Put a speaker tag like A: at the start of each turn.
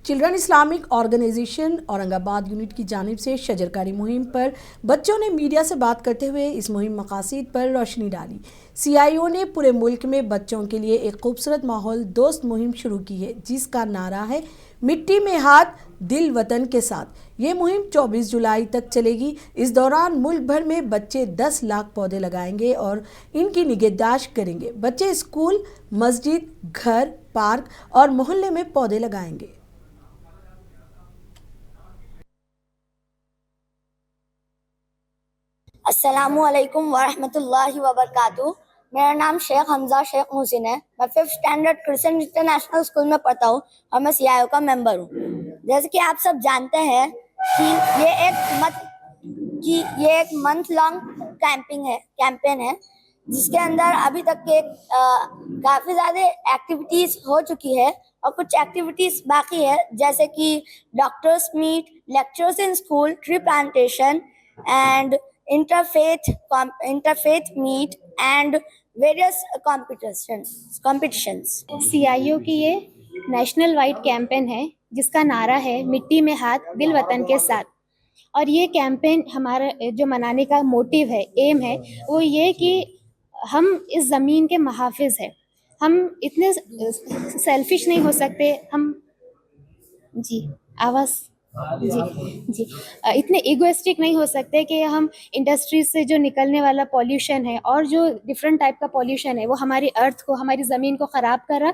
A: Children Islamic organisation Aurangabad unit की जानिब से शजरकारी मुहिम पर बच्चों ने मीडिया से बात करते हुए इस मुहिम मकासद पर रोशनी डाली। CIO ने पूरे मुल्क में बच्चों के लिए एक खूबसूरत माहौल दोस्त मुहिम शुरू की है, जिसका नारा है मिट्टी में हाथ दिल वतन के साथ। ये मुहिम 24 जुलाई तक चलेगी। इस दौरान मुल्क भर में बच्चे 10 लाख पौधे लगाएंगे और इनकी निगहदाश्त करेंगे। बच्चे स्कूल, मस्जिद, घर, पार्क और मोहल्ले में पौधे लगाएंगे।
B: अस्सलामुअलैकुम वरहमतुल्लाहि वबरकातुहू। मेरा नाम शेख हमजा शेख मोहसिन है। मैं 5th standard Christian international school में पढ़ता हूँ और मैं CIO का मेंबर हूँ। जैसे कि आप सब जानते हैं कि ये एक मंथ लॉन्ग कैंपेन है जिसके अंदर अभी तक के काफ़ी ज़्यादा एक्टिविटीज़ हो चुकी है और कुछ एक्टिविटीज़ बाकी है, जैसे कि doctors meet, lectures in school, tree plantation and interfaith meet and various competitions.
C: CIO की ये नेशनल वाइड कैंपेन है जिसका नारा है मिट्टी में हाथ दिल वतन के साथ। और ये कैंपेन हमारा जो मनाने का मोटिव है, एम है, वो ये कि हम इस ज़मीन के मुहाफ़िज़ हैं। हम इतने सेल्फिश नहीं हो सकते, हम जी आवाज़ जी इतने इगोइस्टिक नहीं हो सकते कि हम इंडस्ट्रीज से जो निकलने वाला पॉल्यूशन है और जो डिफरेंट टाइप का पॉल्यूशन है वो हमारी अर्थ को, हमारी ज़मीन को ख़राब कर रहा